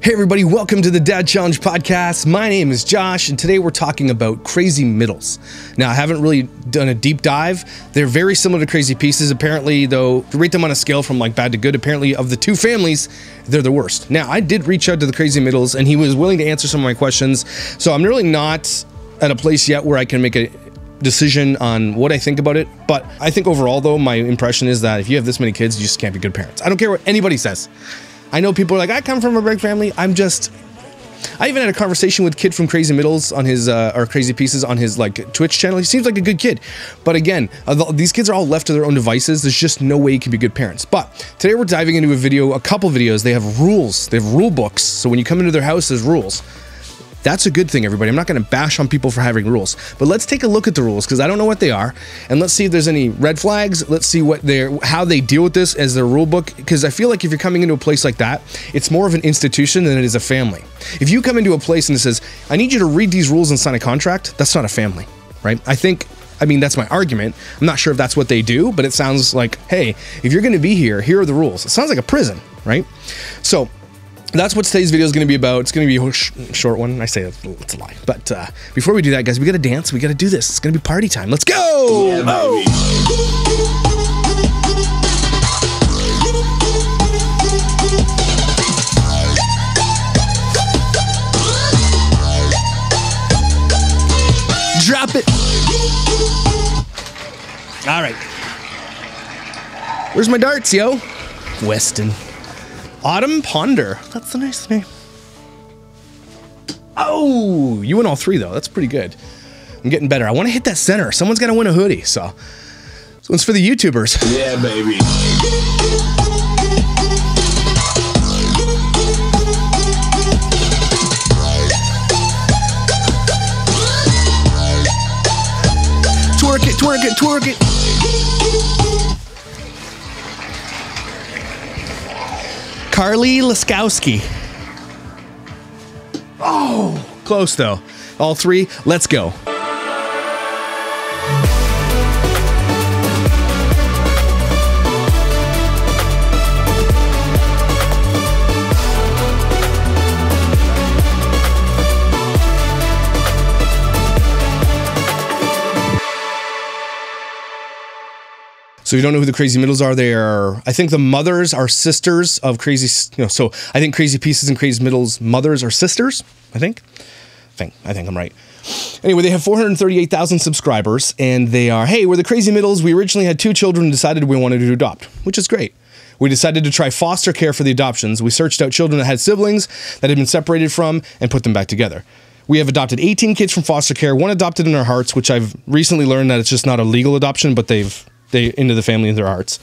Hey everybody, welcome to the Dad Challenge podcast. My name is Josh, and today we're talking about crazy middles. Now, I haven't really done a deep dive. They're very similar to crazy pieces. Apparently, though, to rate them on a scale from like bad to good, apparently of the two families, they're the worst. Now, I did reach out to the crazy middles, and he was willing to answer some of my questions. So I'm really not at a place yet where I can make a decision on what I think about it. But I think overall, though, my impression is that if you have this many kids, you just can't be good parents. I don't care what anybody says. I know people are like, I come from a big family. I even had a conversation with a kid from Crazy Middles on his, or Crazy Pieces on his like Twitch channel. He seems like a good kid. But again, these kids are all left to their own devices. There's just no way you can be good parents. But today we're diving into a couple videos. They have rules. They have rule books. So when you come into their house, there's rules. That's a good thing, everybody. I'm not going to bash on people for having rules, but let's take a look at the rules because I don't know what they are, and let's see if there's any red flags. Let's see how they deal with this as their rule book, because I feel like if you're coming into a place like that, it's more of an institution than it is a family. If you come into a place and it says, I need you to read these rules and sign a contract, that's not a family, right? I mean, that's my argument. I'm not sure if that's what they do, but it sounds like, hey, if you're going to be here, here are the rules. It sounds like a prison, right? So that's what today's video is going to be about. It's going to be a short one. I say it's a lie. But before we do that, guys, we got to dance. We got to do this. It's going to be party time. Let's go! Yeah, oh. Drop it. All right. Where's my darts, yo? Weston. Autumn Ponder. That's a nice name. Oh, you win all three, though. That's pretty good. I'm getting better. I want to hit that center. Someone's got to win a hoodie, so this one's for the YouTubers. Yeah, baby. Twerk it, twerk it, twerk it. Carly Laskowski. Oh, close though. All three, let's go. So you don't know who the Crazy Middles are. They are, I think the mothers are sisters of Crazy, so I think Crazy Pieces and Crazy Middles mothers are sisters, I think I'm right. Anyway, they have 438,000 subscribers, and they are, hey, we're the Crazy Middles. We originally had 2 children and decided we wanted to adopt, which is great. We decided to try foster care for the adoptions. We searched out children that had siblings that had been separated from and put them back together. We have adopted 18 kids from foster care, 1 adopted in our hearts, which I've recently learned that it's just not a legal adoption, but they into the family in their hearts,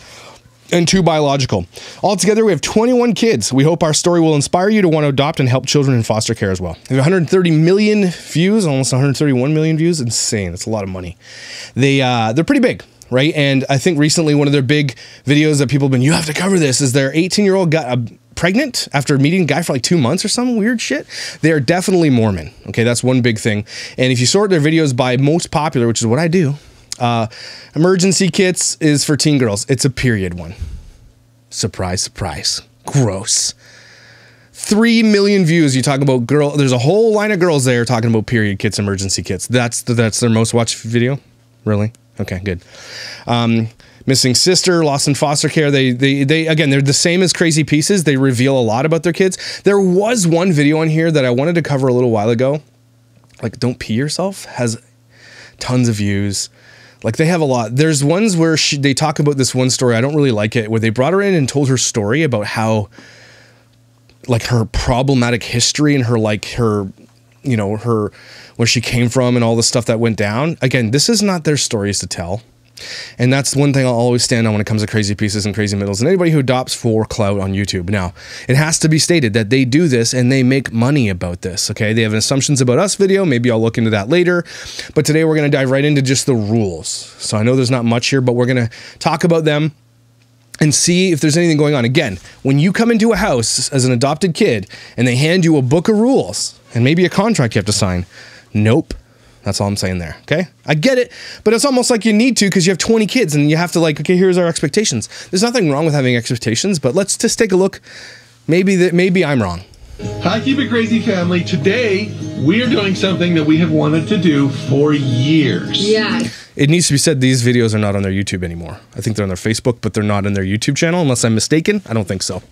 and 2 biological. Altogether, we have 21 kids. We hope our story will inspire you to want to adopt and help children in foster care as well. They have 130 million views, almost 131 million views. Insane. That's a lot of money. They're pretty big, right? And I think recently one of their big videos that people have been, you have to cover this, is their 18-year-old got pregnant after meeting a guy for like 2 months or some weird shit. They are definitely Mormon. Okay, that's one big thing. And if you sort their videos by most popular, which is what I do, emergency kits is for teen girls. It's a period one. Surprise, surprise. Gross. 3 million views. You talk about there's a whole line of girls there talking about period kits, emergency kits. That's their most watched video? Really? Okay, good. Missing sister, lost in foster care. They again, they're the same as Crazy Pieces. They reveal a lot about their kids. There was one video on here that I wanted to cover a little while ago. Like, don't pee yourself. Has tons of views. Like, they have a lot. There's ones where they talk about this one story. I don't really like it, where they brought her in and told her story about how, like, her problematic history and her where she came from and all the stuff that went down. Again, this is not their stories to tell. And that's one thing I'll always stand on when it comes to Crazy Pieces and Crazy Middles and anybody who adopts for clout on YouTube. Now, it has to be stated that they do this and they make money about this, okay? They have an Assumptions About Us video. Maybe I'll look into that later. But today we're going to dive right into just the rules. So I know there's not much here, but we're going to talk about them and see if there's anything going on. Again, when you come into a house as an adopted kid and they hand you a book of rules and maybe a contract you have to sign, nope. That's all I'm saying there, okay? I get it, but it's almost like you need to because you have 20 kids and you have to like, okay, here's our expectations. There's nothing wrong with having expectations, but let's just take a look. Maybe I'm wrong. Hi, Keep It Crazy family. Today, we are doing something that we have wanted to do for years. Yeah. It needs to be said, these videos are not on their YouTube anymore. I think they're on their Facebook, but they're not on their YouTube channel, unless I'm mistaken. I don't think so.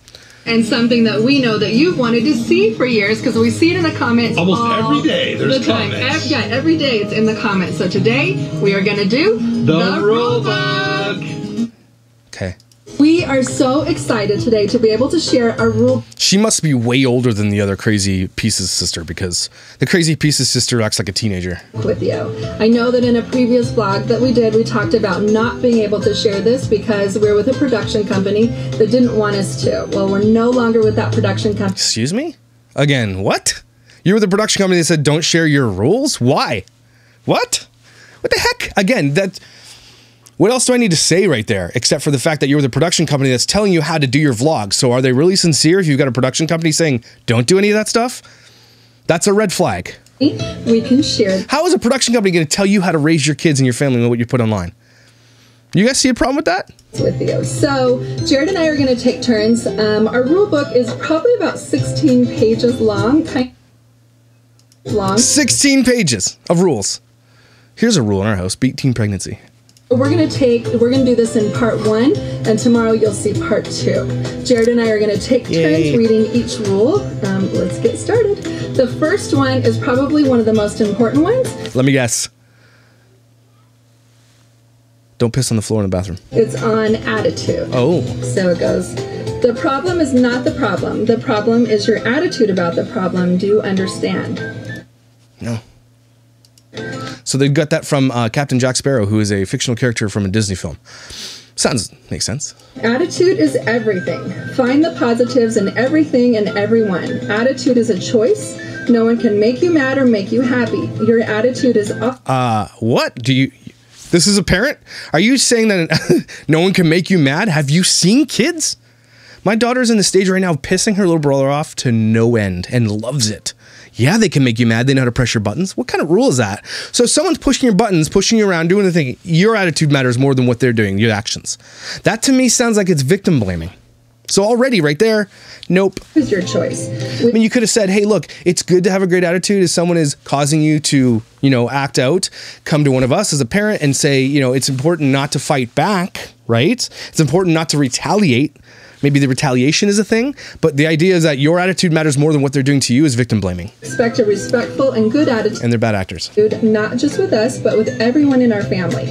And something that we know that you've wanted to see for years, because we see it in the comments Almost all every day there's the time. comments. Every day it's in the comments. So today we are going to do The Rule Book. Okay. We are so excited today to be able to share a rule She must be way older than the other Crazy Pieces sister, because the Crazy Pieces sister acts like a teenager. with you. I know that in a previous vlog that we did, we talked about not being able to share this because we're with a production company that didn't want us to. Well, we're no longer with that production company. Excuse me? Again, what? You were the production company that said don't share your rules? Why? What? What the heck? Again, that... What else do I need to say right there, except for the fact that you're the production company that's telling you how to do your vlogs? So are they really sincere if you've got a production company saying, don't do any of that stuff? That's a red flag. We can share How is a production company going to tell you how to raise your kids and your family and what you put online? You guys see a problem with that? with you. So Jared and I are going to take turns. Our rule book is probably about 16 pages long. 16 pages of rules. Here's a rule in our house, beat teen pregnancy. We're going to do this in part 1, and tomorrow you'll see part 2. Jared and I are going to take turns reading each rule. Let's get started. The first one is probably one of the most important ones. Let me guess. Don't piss on the floor in the bathroom. It's on attitude. Oh. So it goes, the problem is not the problem. The problem is your attitude about the problem. Do you understand? No. So they got that from Captain Jack Sparrow, who is a fictional character from a Disney film. Makes sense. Attitude is everything. Find the positives in everything and everyone. Attitude is a choice. No one can make you mad or make you happy. Your attitude is off. What? This is a parent? Are you saying that no one can make you mad? Have you seen kids? My daughter's in the stage right now pissing her little brother off to no end and loves it. Yeah, they can make you mad. They know how to press your buttons. What kind of rule is that? So if someone's pushing your buttons, pushing you around, doing the thing, your attitude matters more than what they're doing, your actions. That to me sounds like it's victim blaming. So already right there, nope. Is your choice. I mean, you could have said, hey, look, it's good to have a great attitude. If someone is causing you to, act out, come to one of us as a parent and say, it's important not to fight back, right? It's important not to retaliate. Maybe the retaliation is a thing, but the idea is that your attitude matters more than what they're doing to you is victim blaming. Expect a respectful and good attitude. And they're bad actors. Not just with us, but with everyone in our family.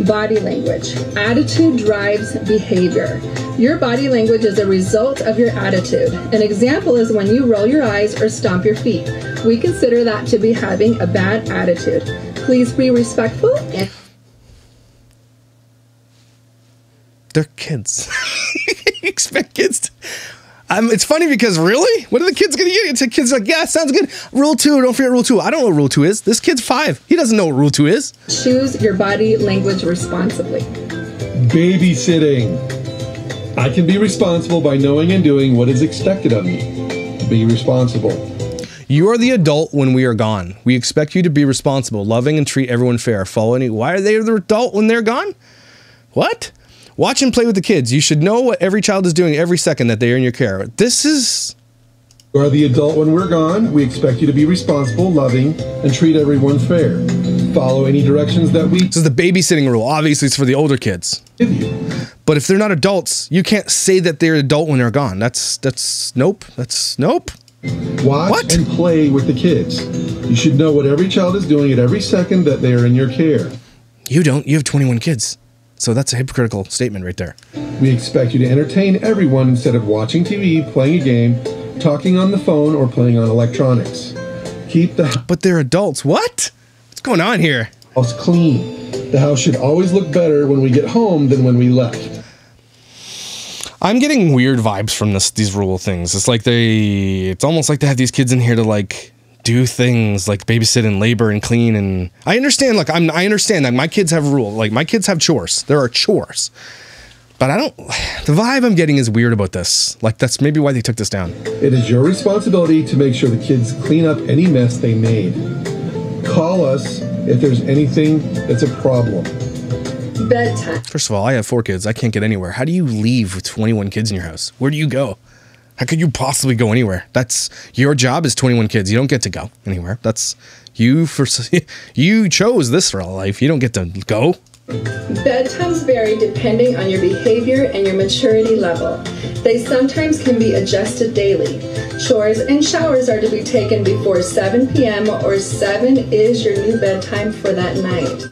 Body language. Attitude drives behavior. Your body language is a result of your attitude. An example is when you roll your eyes or stomp your feet. We consider that to be having a bad attitude. Please be respectful. They're kids. You expect kids to... it's funny because really? What are the kids going to get? It's a kid's like, yeah, sounds good. Rule 2, don't forget rule 2. I don't know what rule 2 is. This kid's 5. He doesn't know what rule 2 is. Choose your body language responsibly. Babysitting. I can be responsible by knowing and doing what is expected of me. Be responsible. You are the adult when we are gone. We expect you to be responsible, loving, and treat everyone fair. Why are they the adult when they're gone? What? Watch and play with the kids. You should know what every child is doing every second that they are in your care. This is... You are the adult when we're gone. We expect you to be responsible, loving, and treat everyone fair. Follow any directions that we... This is the babysitting rule. Obviously, it's for the older kids. give you. But if they're not adults, you can't say that they're adult when they're gone. That's nope. That's nope. Watch and play with the kids. You should know what every child is doing at every second that they are in your care. You don't. You have 21 kids. So that's a hypocritical statement right there. We expect you to entertain everyone instead of watching TV, playing a game, talking on the phone, or playing on electronics. Keep the But they're adults. What? What's going on here? house clean. The house should always look better when we get home than when we left. I'm getting weird vibes from these rule things. It's almost like they have these kids in here to like do things like babysit and labor and clean. And I understand, I understand that my kids have rules. Like my kids have chores. There are chores. But the vibe I'm getting is weird about this. Like that's maybe why they took this down. It is your responsibility to make sure the kids clean up any mess they made. Call us if there's anything that's a problem. Bedtime. First of all, I have 4 kids. I can't get anywhere. How do you leave with 21 kids in your house? Where do you go? How could you possibly go anywhere? That's your job is 21 kids. You don't get to go anywhere. That's you chose this for life. You don't get to go. Bedtimes vary depending on your behavior and your maturity level. They sometimes can be adjusted daily. Chores and showers are to be taken before 7 p.m. or 7 is your new bedtime for that night.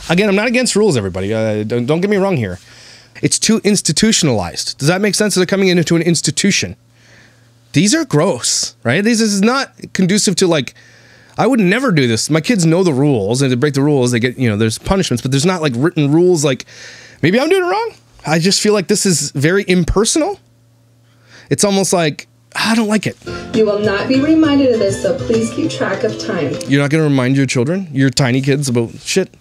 Again, I'm not against rules, everybody. Don't get me wrong here. It's too institutionalized. Does that make sense? They're coming into an institution. These are gross, right? This is not conducive to, like, I would never do this. My kids know the rules, and if they break the rules, they get, there's punishments, but there's not like written rules like, maybe I'm doing it wrong. I just feel like this is very impersonal. It's almost like, I don't like it. You will not be reminded of this, so please keep track of time. You're not going to remind your children, your tiny kids, about shit?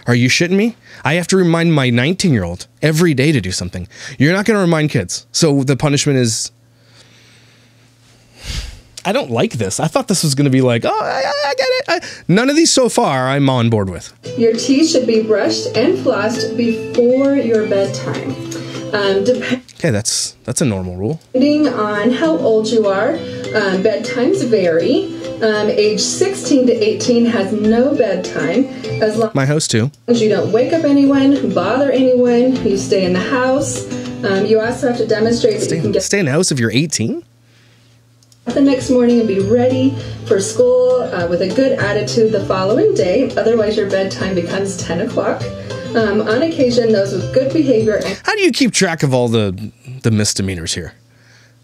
Are you shitting me? I have to remind my 19-year-old every day to do something. You're not going to remind kids. So the punishment is, I don't like this. I thought this was going to be like, oh, I get it. None of these so far I'm on board with. Your teeth should be brushed and flossed before your bedtime. Okay, that's a normal rule. Depending on how old you are, bedtimes vary. Age 16 to 18 has no bedtime. As long My house too. as you don't wake up anyone, bother anyone, you stay in the house. You also have to demonstrate that you can get Stay in the house if you're 18? the next morning and be ready for school with a good attitude the following day. Otherwise, your bedtime becomes 10 o'clock. On occasion, those with good behavior. How do you keep track of all the misdemeanors here?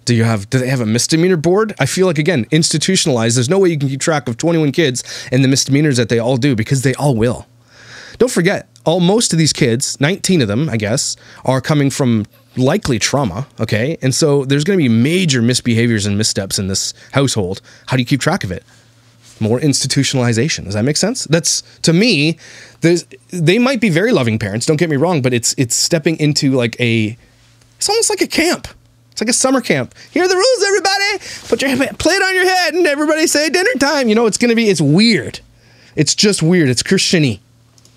Do they have a misdemeanor board? I feel like, again, institutionalized. There's no way you can keep track of 21 kids and the misdemeanors that they all do, because they all will. Don't forget, most of these kids, 19 of them, I guess, are coming from likely trauma, okay? And so there's going to be major misbehaviors and missteps in this household. How do you keep track of it? More institutionalization. Does that make sense? That's, to me, they might be very loving parents, don't get me wrong, but it's stepping into like it's almost like a camp. It's like a summer camp. Here are the rules, everybody. Put your plate on your head and everybody say dinner time. It's weird. It's just weird. It's Christian-y.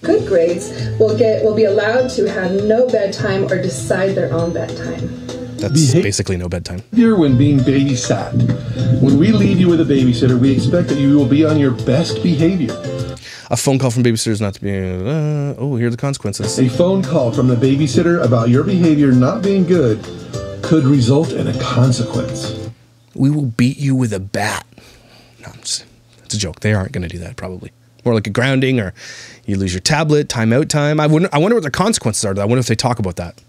Good grades will be allowed to have no bedtime or decide their own bedtime. That's basically no bedtime. Here when being babysat. When we leave you with a babysitter, we expect that you will be on your best behavior. A phone call from babysitter is not to be, here are the consequences. A phone call from the babysitter about your behavior not being good could result in a consequence. We will beat you with a bat. No, it's a joke. They aren't going to do that, probably. More like a grounding, or you lose your tablet, timeout time. I wonder what the consequences are. I wonder if they talk about that.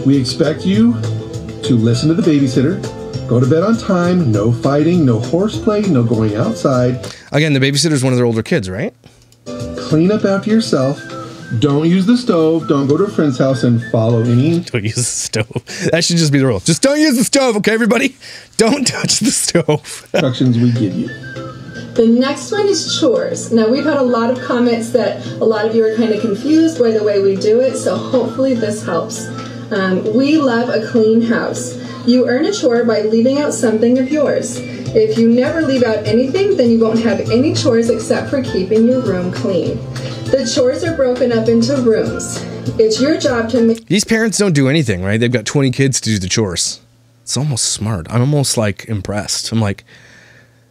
We expect you to listen to the babysitter, go to bed on time, no fighting, no horseplay, no going outside. Again, the babysitter is one of their older kids, right? Clean up after yourself. Don't use the stove. Don't go to a friend's house and follow any... Don't use the stove. That should just be the rule. Just don't use the stove, okay, everybody? Don't touch the stove. Instructions we give you. The next one is chores. Now, we've had a lot of comments that a lot of you are kind of confused by the way we do it, so hopefully this helps. We love a clean house. You earn a chore by leaving out something of yours. If you never leave out anything, then you won't have any chores except for keeping your room clean. The chores are broken up into rooms. It's your job to make... These parents don't do anything, right? They've got 20 kids to do the chores. It's almost smart. I'm almost, like, impressed. I'm like,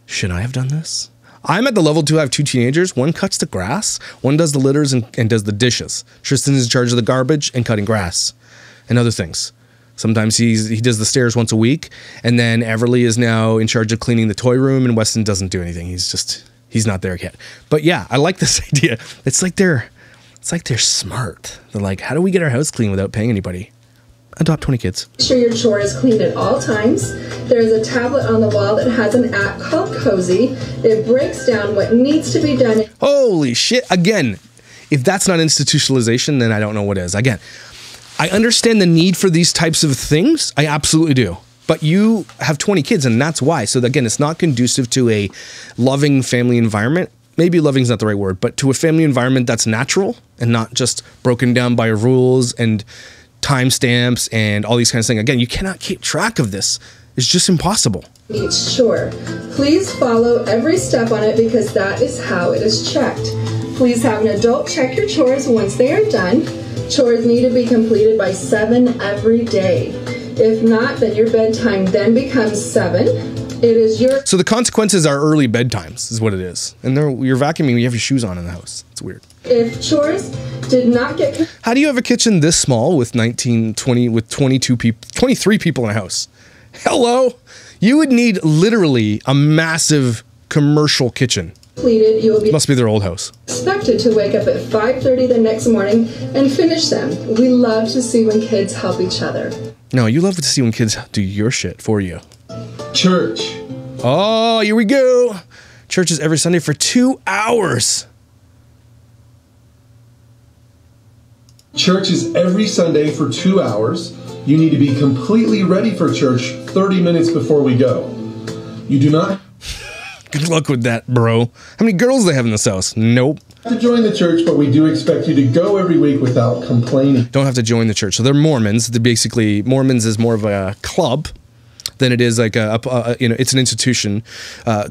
should I have done this? I'm at the level 2. I have 2 teenagers. One cuts the grass. One does the litters and does the dishes. Tristan is in charge of the garbage and cutting grass and other things. Sometimes he does the stairs once a week, and then Everly is now in charge of cleaning the toy room, and Weston doesn't do anything. He's not there yet. But yeah, I like this idea. It's like they're smart. They're like, how do we get our house clean without paying anybody? Adopt 20 kids. Make sure your chore is clean at all times. There is a tablet on the wall that has an app called Cozy. It breaks down what needs to be done. Holy shit. Again, if that's not institutionalization, then I don't know what is. Again, I understand the need for these types of things. I absolutely do. But you have 20 kids, and that's why. So again, it's not conducive to a loving family environment. Maybe loving is not the right word, but to a family environment that's natural and not just broken down by rules and timestamps and all these kinds of things. Again, you cannot keep track of this. It's just impossible. Each chore. Please follow every step on it because that is how it is checked. Please have an adult check your chores once they are done. Chores need to be completed by 7 every day. If not, then your bedtime then becomes 7. It is your... So the consequences are early bedtimes is what it is. And you're vacuuming, you have your shoes on in the house. It's weird. If chores did not get... How do you have a kitchen this small with 22 people, 23 people in a house? Hello? You would need literally a massive commercial kitchen. Completed, you will be... Must be their old house. Expected to wake up at 5:30 the next morning and finish them. We love to see when kids help each other. No, you love to see when kids do your shit for you. Church. Oh, here we go. Church is every Sunday for 2 hours. Church is every Sunday for 2 hours. You need to be completely ready for church 30 minutes before we go. You do not Good luck with that, bro. How many girls do they have in this house? Nope. have to join the church, but we do expect you to go every week without complaining. Don't have to join the church. So they're Mormons. They're basically, Mormons is more of a club than it is like it's an institution.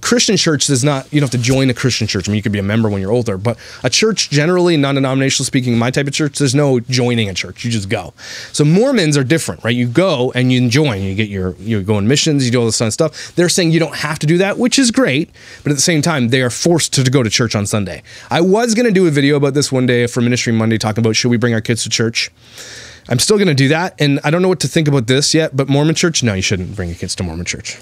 Christian church does not, you don't have to join a Christian church. I mean, you could be a member when you're older, but a church generally, non-denominational speaking, my type of church, there's no joining a church. You just go. So Mormons are different, right? You go and you join. You get you go on missions, you do all this kind of stuff. They're saying you don't have to do that, which is great, but at the same time, they are forced to go to church on Sunday. I was going to do a video about this one day for Ministry Monday, talking about should we bring our kids to church. I'm still going to do that, and I don't know what to think about this yet, but Mormon church, no, you shouldn't bring your kids to Mormon church.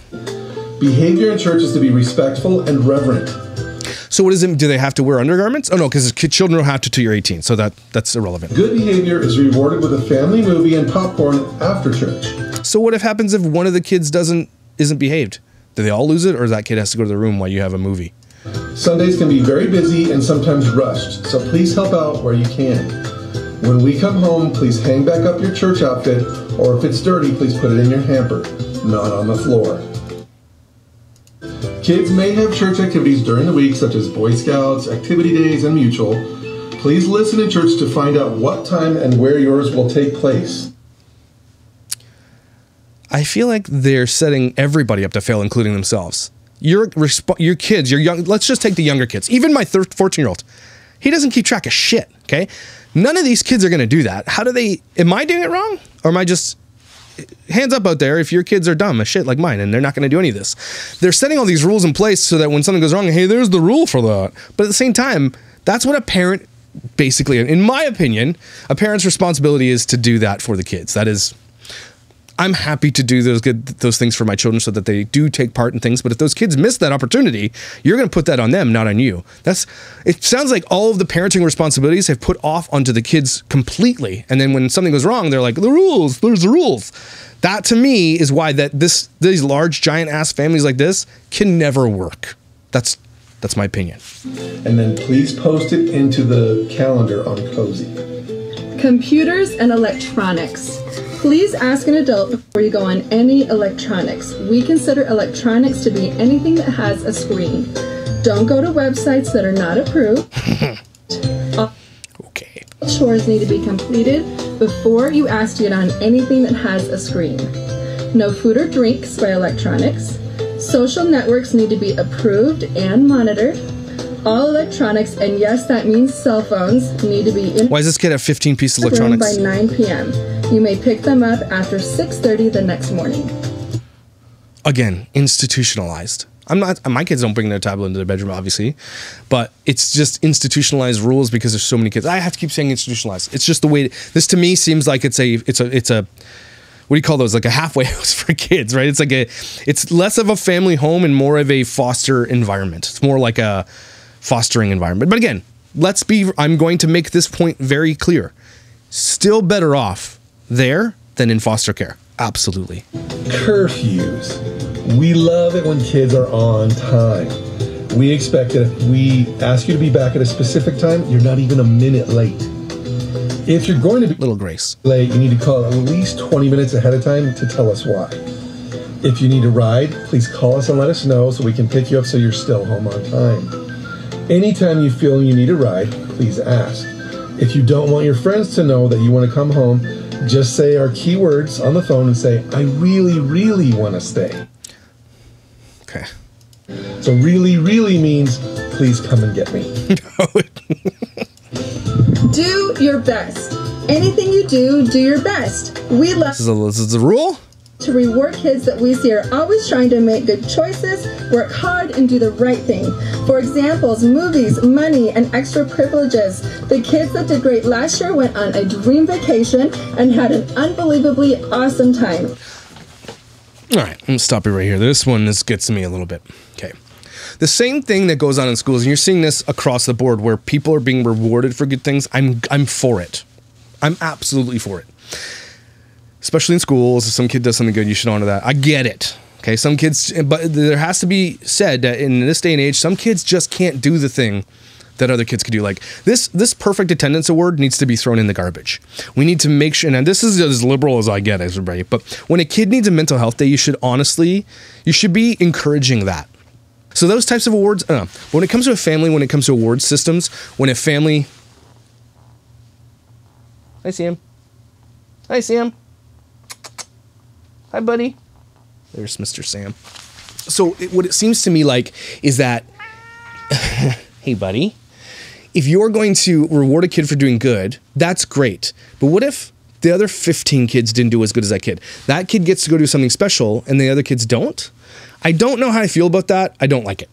Behavior in church is to be respectful and reverent. So what is it? Do they have to wear undergarments? Oh, no, because children don't have to till you're 18, so that's irrelevant. Good behavior is rewarded with a family movie and popcorn after church. So what happens if one of the kids isn't behaved? Do they all lose it, or that kid has to go to the room while you have a movie? Sundays can be very busy and sometimes rushed, so please help out where you can. When we come home, please hang back up your church outfit, or if it's dirty, please put it in your hamper, not on the floor. Kids may have church activities during the week, such as Boy Scouts, activity days, and mutual. Please listen in church to find out what time and where yours will take place. I feel like they're setting everybody up to fail, including themselves. Your kids, your young, let's just take the younger kids. Even my 14-year-old, he doesn't keep track of shit, okay? None of these kids are going to do that. How do they, am I doing it wrong? Or am I just, hands up out there if your kids are dumb as shit like mine and they're not going to do any of this. They're setting all these rules in place so that when something goes wrong, hey, there's the rule for that. But at the same time, that's what a parent, basically, in my opinion, a parent's responsibility is to do that for the kids. That is, I'm happy to do those things for my children so that they do take part in things. But if those kids miss that opportunity, you're going to put that on them, not on you. It sounds like all of the parenting responsibilities have put off onto the kids completely. And then when something goes wrong, they're like, the rules, there's the rules. That to me is why these large, giant ass families like this can never work. That's my opinion. And then please post it into the calendar on Cozy. Computers and electronics. Please ask an adult before you go on any electronics. We consider electronics to be anything that has a screen. Don't go to websites that are not approved. Okay. Chores need to be completed before you ask to get on anything that has a screen. No food or drinks by electronics. Social networks need to be approved and monitored. All electronics, and yes, that means cell phones, need to be in. Why does this kid have 15 pieces of electronics? By 9 p.m. You may pick them up after 6:30 the next morning. Again, institutionalized. My kids don't bring their tablet into their bedroom, obviously, but it's just institutionalized rules because there's so many kids. I have to keep saying institutionalized. It's just the way, this to me seems like it's a, what do you call those? Like a halfway house for kids, right? It's less of a family home and more of a foster environment. It's more like a fostering environment. But again, I'm going to make this point very clear. Still better off there than in foster care. Absolutely. Curfews. We love it when kids are on time. We expect that if we ask you to be back at a specific time, you're not even a minute late. If you're going to be little grace late, you need to call at least 20 minutes ahead of time to tell us why. If you need a ride, please call us and let us know so we can pick you up so you're still home on time. Anytime you feel you need a ride, please ask. If you don't want your friends to know that you want to come home, just say our keywords on the phone and say, I really, really want to stay. Okay. So really, really means, please come and get me. Do your best. Anything you do, do your best. We love This is a rule? to reward kids that we see are always trying to make good choices, work hard, and do the right thing. For examples, movies, money, and extra privileges. The kids that did great last year went on a dream vacation and had an unbelievably awesome time. All right, I'm going to stop you right here. This one gets me a little bit. Okay. The same thing that goes on in schools, and you're seeing this across the board where people are being rewarded for good things, I'm for it. I'm absolutely for it. Especially in schools, if some kid does something good, you should honor that. I get it. Okay, some kids, but there has to be said that in this day and age, some kids just can't do the thing that other kids could do. Like this perfect attendance award needs to be thrown in the garbage. We need to make sure, and this is as liberal as I get, everybody, but when a kid needs a mental health day, you should be encouraging that. So those types of awards, when it comes to a family, when it comes to award systems, when a family, I see him. Hi, buddy. There's Mr. Sam. So what it seems to me like is that, hey, buddy, if you're going to reward a kid for doing good, that's great. But what if the other 15 kids didn't do as good as that kid? That kid gets to go do something special and the other kids don't? I don't know how I feel about that. I don't like it.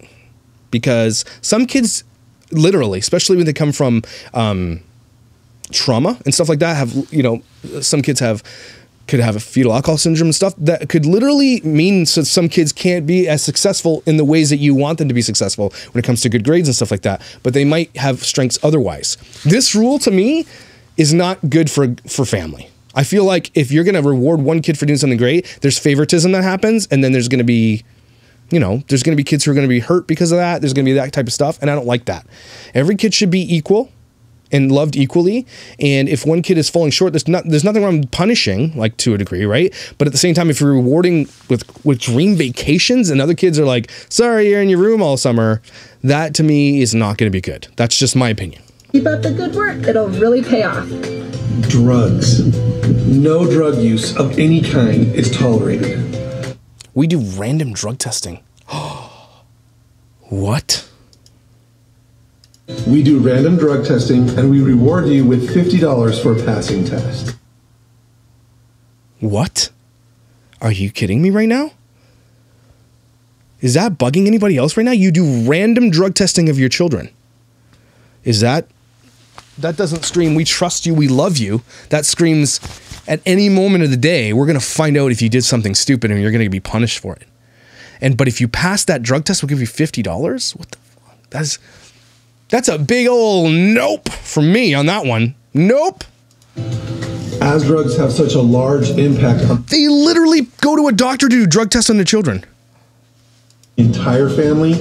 Because some kids, literally, especially when they come from trauma and stuff like that, some kids could have a fetal alcohol syndrome and stuff that could literally mean so some kids can't be as successful in the ways that you want them to be successful when it comes to good grades and stuff like that, but they might have strengths otherwise. This rule to me is not good for family. I feel like if you're going to reward one kid for doing something great, there's favoritism that happens, and then there's going to be kids who are going to be hurt because of that. There's going to be that type of stuff, and I don't like that. Every kid should be equal and loved equally. And if one kid is falling short, there's nothing wrong with punishing, like to a degree, right? But at the same time, if you're rewarding with dream vacations and other kids are like, sorry, you're in your room all summer, that to me is not going to be good. That's just my opinion. Keep up the good work. It'll really pay off. Drugs. No drug use of any kind is tolerated. We do random drug testing. What? We do random drug testing, and we reward you with $50 for a passing test. What? Are you kidding me right now? Is that bugging anybody else right now? You do random drug testing of your children. That doesn't scream, we trust you, we love you. That screams, at any moment of the day, we're going to find out if you did something stupid and you're going to be punished for it. But if you pass that drug test, we'll give you $50? What the fuck? That's a big old nope from me on that one. Nope. As drugs have such a large impact on They literally go to a doctor to do drug tests on their children. the entire family,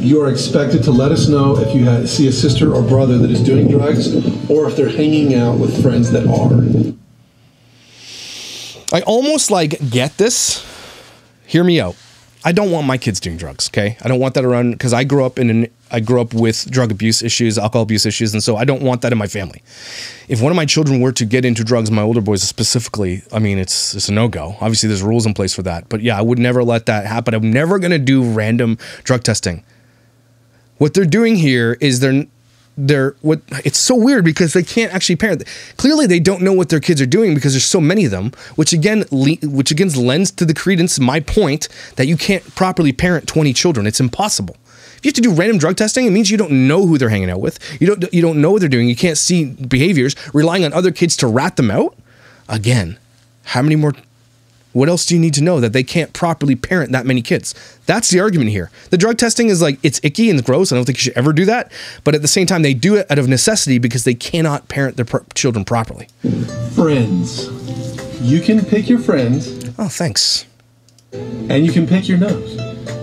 you are expected to let us know if you see a sister or brother that is doing drugs, or if they're hanging out with friends that are. I almost get this. Hear me out. I don't want my kids doing drugs, okay? I don't want that around, because I grew up with drug abuse issues, alcohol abuse issues, and so I don't want that in my family. If one of my children were to get into drugs, my older boys specifically, I mean, it's a no-go. Obviously, there's rules in place for that. But yeah, I would never let that happen. I'm never going to do random drug testing. What they're doing here is it's so weird because they can't actually parent. Clearly, they don't know what their kids are doing because there's so many of them, which again lends to the credence my point that you can't properly parent 20 children. It's impossible. If you have to do random drug testing, it means you don't know who they're hanging out with. You don't know what they're doing. You can't see behaviors. Relying on other kids to rat them out. Again, what else do you need to know that they can't properly parent that many kids? That's the argument here. The drug testing is it's icky and gross. I don't think you should ever do that. But at the same time, they do it out of necessity because they cannot parent their children properly. Friends. You can pick your friends. Oh, thanks. And you can pick your nose.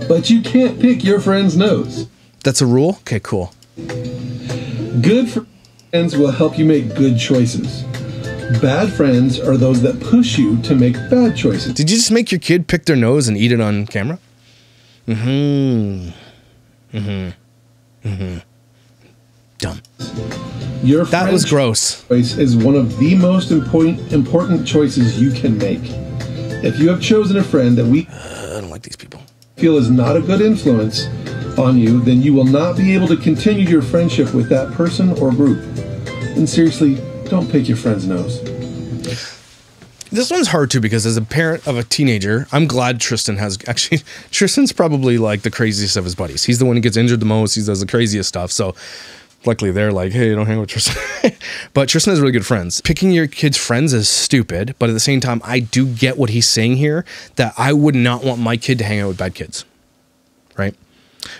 But you can't pick your friend's nose. That's a rule? Okay, cool. Good friends will help you make good choices. Bad friends are those that push you to make bad choices. Did you just make your kid pick their nose and eat it on camera? Dumb. That was gross. Choice is one of the most important choices you can make. If you have chosen a friend that I don't like these people. Feel is not a good influence on you, then you will not be able to continue your friendship with that person or group. And seriously, Don't pick your friend's nose. This one's hard too, because as a parent of a teenager, I'm glad Tristan has, actually, Tristan's probably like the craziest of his buddies. He's the one who gets injured the most. He does the craziest stuff. So luckily they're like, hey, don't hang with Tristan. But Tristan has really good friends. Picking your kid's friends is stupid. But at the same time, I do get what he's saying here, that I would not want my kid to hang out with bad kids. Right?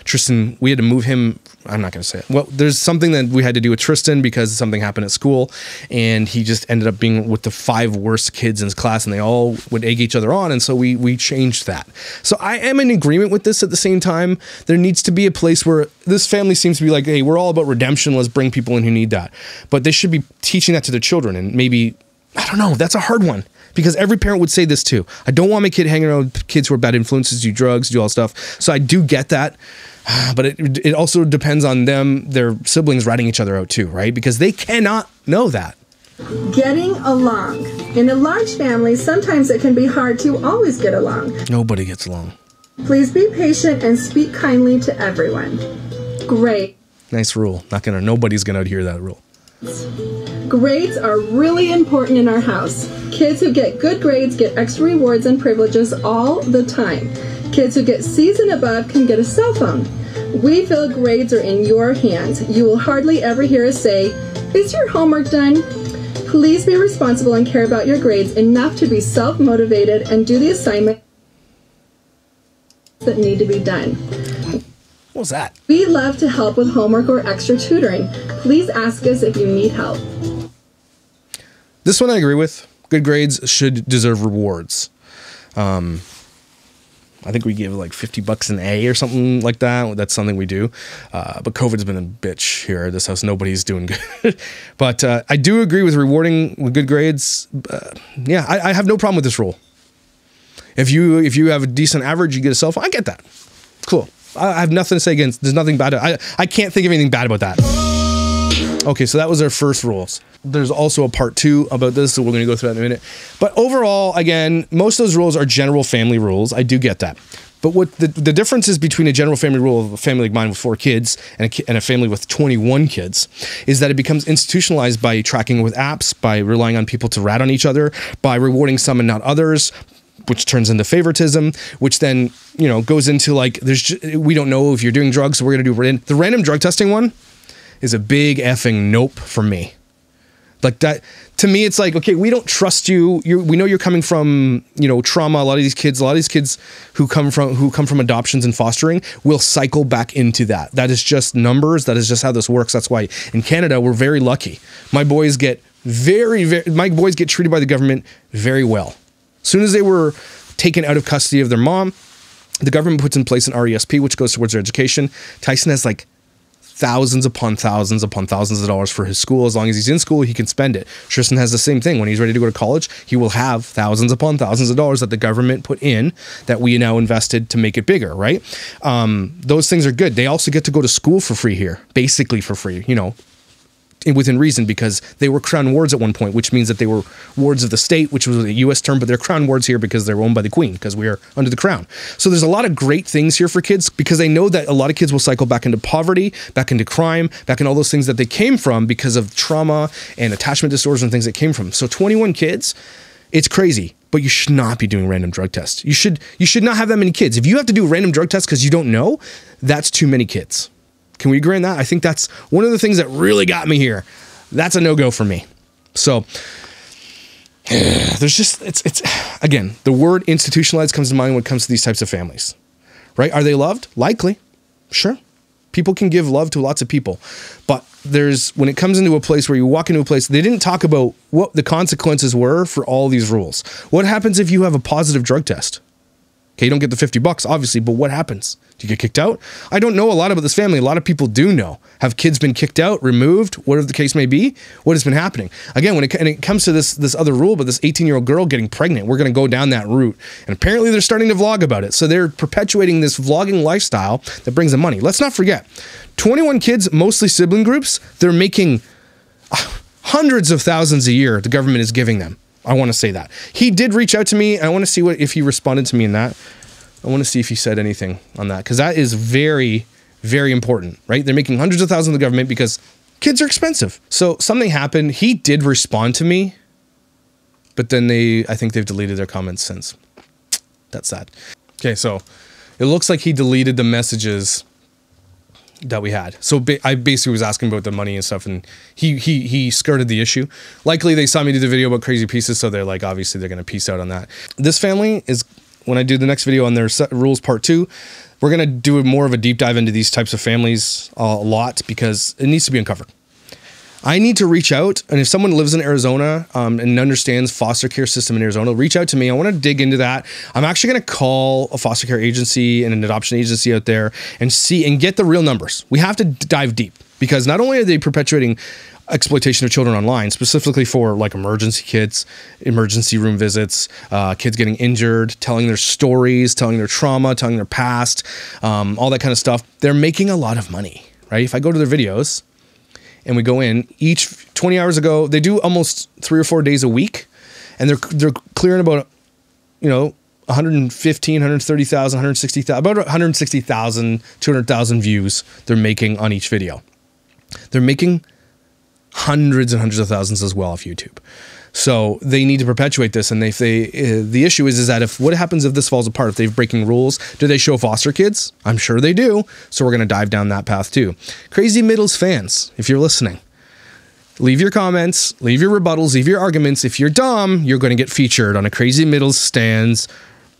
Tristan, we had to move him. I'm not going to say it. Well, there's something that we had to do with Tristan because something happened at school, and he just ended up being with the 5 worst kids in his class, and they all would egg each other on, and so we changed that. So I am in agreement with this. At the same time, there needs to be a place where this family seems to be like, hey, we're all about redemption. Let's bring people in who need that. But they should be teaching that to their children, and maybe, I don't know, that's a hard one. Because every parent would say this too. I don't want my kid hanging around with kids who are bad influences, do drugs, do all stuff. So I do get that. But it also depends on them, their siblings ratting each other out too, right? Because they cannot know that. Getting along. In a large family, sometimes it can be hard to always get along. Nobody gets along. Please be patient and speak kindly to everyone. Great. Nice rule. Nobody's gonna adhere to that rule. Grades are really important in our house. Kids who get good grades get extra rewards and privileges all the time. Kids who get C's and above can get a cell phone. We feel grades are in your hands. You will hardly ever hear us say, "Is your homework done?" Please be responsible and care about your grades enough to be self-motivated and do the assignment that need to be done. What was that? We love to help with homework or extra tutoring. Please ask us if you need help. This one I agree with. Good grades should deserve rewards. I think we give like $50 an A or something like that. That's something we do. But COVID's been a bitch here at this house. Nobody's doing good. But I do agree with rewarding with good grades. Yeah, I have no problem with this rule. If you have a decent average, you get a cell phone. I get that. Cool. I have nothing to say against. There's nothing bad. I can't think of anything bad about that. Okay, so that was our first rules. There's also a part 2 about this, so we're going to go through that in a minute. But overall, again, most of those rules are general family rules. I do get that. But what the difference is between a general family rule of a family like mine with 4 kids and a family with 21 kids is that it becomes institutionalized by tracking with apps, by relying on people to rat on each other, by rewarding some and not others, which turns into favoritism, which then, goes into like, we don't know if you're doing drugs, so we're going to do the random drug testing one is a big effing nope for me. Like that, to me, it's like, okay, we don't trust you. We know you're coming from, trauma. A lot of these kids who come from adoptions and fostering will cycle back into that. That is just numbers. That is just how this works. That's why in Canada, we're very lucky. My boys get treated by the government very well. As soon as they were taken out of custody of their mom, the government puts in place an RESP, which goes towards their education. Tyson has like thousands upon thousands upon thousands of dollars for his school. As long as he's in school, he can spend it. Tristan has the same thing. When he's ready to go to college, he will have thousands upon thousands of dollars that the government put in that we now invested to make it bigger, right? Those things are good. They also get to go to school for free here, basically for free, within reason, because they were crown wards at one point, which means that they were wards of the state, which was a U.S. term, but they're crown wards here because they're owned by the Queen, because we are under the crown. So there's a lot of great things here for kids, because I know that a lot of kids will cycle back into poverty, back into crime, back in all those things that they came from because of trauma and attachment disorders and things that came from. So 21 kids, it's crazy, but you should not be doing random drug tests. You should not have that many kids. If you have to do random drug tests because you don't know, that's too many kids. Can we agree on that? I think that's one of the things that really got me here. That's a no-go for me. So there's just, it's again, the word institutionalized comes to mind when it comes to these types of families, right? Are they loved? Likely. Sure. People can give love to lots of people, but when it comes into a place where you walk into a place, they didn't talk about what the consequences were for all these rules. What happens if you have a positive drug test? Okay, you don't get the $50, obviously, but what happens? Do you get kicked out? I don't know a lot about this family. A lot of people do know. Have kids been kicked out, removed, whatever the case may be? What has been happening? Again, when it comes to this other rule, but this 18-year-old girl getting pregnant, we're going to go down that route. And apparently they're starting to vlog about it. So they're perpetuating this vlogging lifestyle that brings them money. Let's not forget, 21 kids, mostly sibling groups, they're making hundreds of thousands a year the government is giving them. I want to say that. He did reach out to me. I want to see if he responded to me in that. I want to see if he said anything on that, because that is very, very important, right? They're making hundreds of thousands of the government because Kids are expensive. So something happened. He did respond to me, but then I think they've deleted their comments since. That's sad. Okay, so it looks like he deleted the messages that we had. So I basically was asking about the money and stuff, and he skirted the issue. Likely they saw me do the video about crazy pieces, so they're like, obviously they're gonna peace out on that. This family is, when I do the next video on their rules part 2, we're gonna do more of a deep dive into these types of families a lot, because it needs to be uncovered. I need to reach out, and if someone lives in Arizona and understands foster care system in Arizona, reach out to me. I want to dig into that. I'm actually going to call a foster care agency and an adoption agency out there and see and get the real numbers. We have to dive deep, because not only are they perpetuating exploitation of children online, specifically for like emergency kits, emergency room visits, kids getting injured, telling their stories, telling their trauma, telling their past, all that kind of stuff. They're making a lot of money, right? If I go to their videos, and we go in each 20 hours ago, they do almost 3 or 4 days a week, and they're clearing about, 115, 130,000, 160,000, about 160,000, 200,000 views they're making on each video. They're making hundreds and hundreds of thousands as well off YouTube. So they need to perpetuate this, and the issue is that what happens if this falls apart? If they're breaking rules, do they show foster kids? I'm sure they do. So we're going to dive down that path too. Crazy Middles fans, if you're listening, leave your comments, leave your rebuttals, leave your arguments. If you're dumb, you're going to get featured on a Crazy Middles stands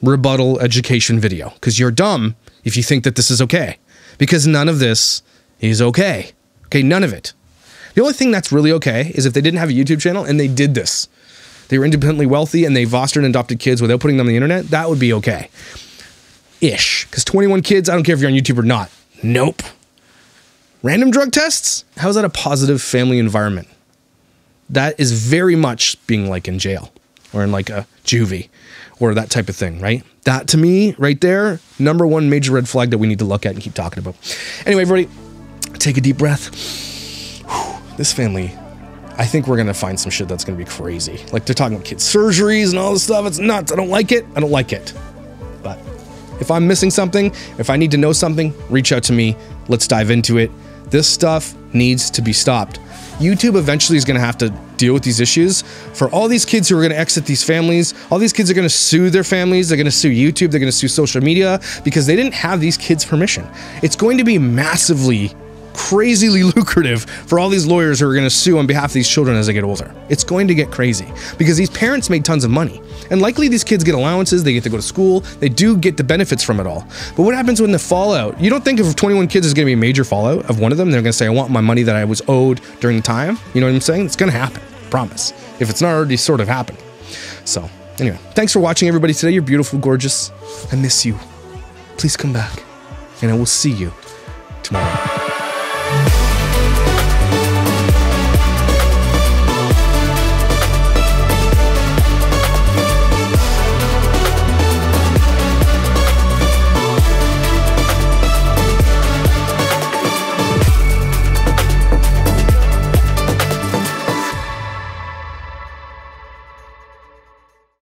rebuttal education video, because you're dumb if you think that this is okay, because none of this is okay. Okay, none of it. The only thing that's really okay is if they didn't have a YouTube channel and they did this. They were independently wealthy and they fostered and adopted kids without putting them on the internet. That would be okay. Ish. Because 21 kids, I don't care if you're on YouTube or not. Nope. Random drug tests? How is that a positive family environment? That is very much being like in jail or in like a juvie or that type of thing, right? That to me, right there, #1 major red flag that we need to look at and keep talking about. Anyway, everybody, take a deep breath. This family, I think we're going to find some shit that's going to be crazy. Like, they're talking about kids' surgeries and all this stuff. It's nuts. I don't like it. I don't like it. But if I'm missing something, if I need to know something, reach out to me. Let's dive into it. This stuff needs to be stopped. YouTube eventually is going to have to deal with these issues for all these kids who are going to exit these families. All these kids are going to sue their families. They're going to sue YouTube. They're going to sue social media because they didn't have these kids' permission. It's going to be massively crazily lucrative for all these lawyers who are going to sue on behalf of these children as they get older. It's going to get crazy because these parents made tons of money, and likely these kids get allowances, they get to go to school, they do get the benefits from it all. But what happens when the fallout? You don't think if 21 kids is going to be a major fallout of one of them, they're going to say, I want my money that I was owed during the time. You know what I'm saying? It's going to happen. I promise. If it's not already sort of happened. So anyway, thanks for watching, everybody, today. You're beautiful, gorgeous. I miss you. Please come back, and I will see you tomorrow.